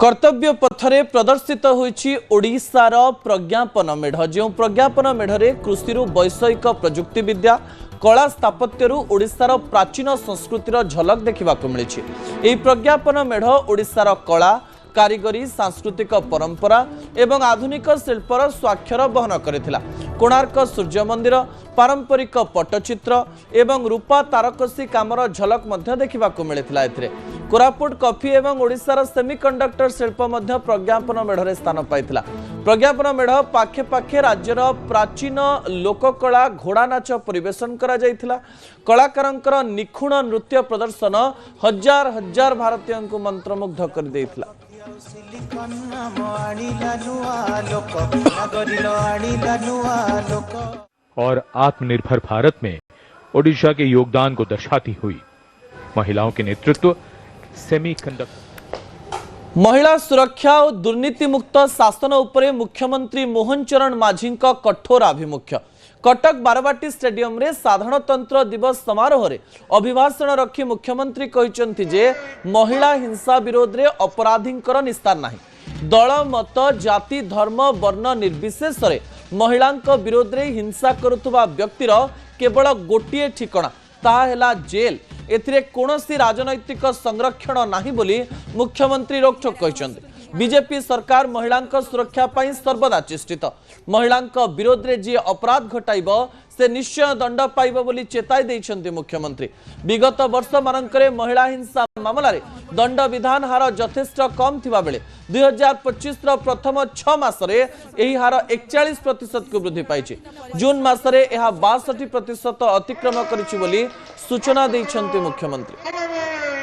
कर्तव्य पथरे प्रदर्शित होईछि ओडिशार प्रज्ञापन मेढ़ जो प्रज्ञापन मेढ़े कृषि वैषयिक प्रजुक्ति विद्या कला स्थापत्यरू ओडिशार प्राचीन संस्कृतिर झलक देखा मिली। यह प्रज्ञापन मेढ़ ओडिशार कला कारीगरी सांस्कृतिक परंपरा एवं आधुनिक शिल्पर स्वाक्षर बहन करथिला। कोणार्क सूर्य मंदिर पारंपरिक पट्टचित्र एवं रूपा तारकसी कामर झलक मध्य देखा मिलता। कोरापुट कॉफी एवं ओडिशार सेमीकंडक्टर शिल्प मध्य प्रज्ञापन मेढ़े स्थान पाइथिला। प्रज्ञापन मेढ़ पाखे पाखे राज्यर प्राचीन लोककला घोड़ा नाच परिवेशन करा जायथिला। कलाकारंकर निखुण नृत्य प्रदर्शन हजार हजार भारतीयों को मंत्रमुग्ध कर देथिला। और आत्मनिर्भर भारत में ओडिशा के योगदान को दर्शाती हुई महिलाओं के नेतृत्व सेमीकंडक्टर महिला सुरक्षा और दुर्नीति मुक्त शासन उपरे मुख्यमंत्री मोहन चरण माझी कठोर आभिमुख्य। कटक बारवाटी स्टेडियम रे साधारणतंत्र दिवस समारोह रे अभिभाषण रखी मुख्यमंत्री कहिसंति जे महिला हिंसा विरोध रे अपराधींकर निस्तार नाही। दल मत जाति धर्म वर्ण निर्विशेष रे महिलांक विरोध रे हिंसा करुवा व्यक्तिर केवल गोटे ठिकणा ताहा हेला जेल। एथिरे कोनोसी राजनैतिक संरक्षण नाही बोली मुख्यमंत्री रोकठोक कहिसंति। बीजेपी सरकार महिलांक सुरक्षा पाई सर्वदा चेष्टित। महिलांक विरोध रे जी अपराध घटाइब से निश्चय दंड पाइब बोली चेताई देइछंति मुख्यमंत्री। विगत वर्ष मानकरे महिला हिंसा मामला रे दंड विधान हार यथेष्ट कम थिबा बेले 2025 रो प्रथम 6 मासरे एही हार 41% को वृद्धि पाइछि। जून मासरे एहा 62% अतिक्रम करिछि बोली सूचना देइछंति मुख्यमंत्री।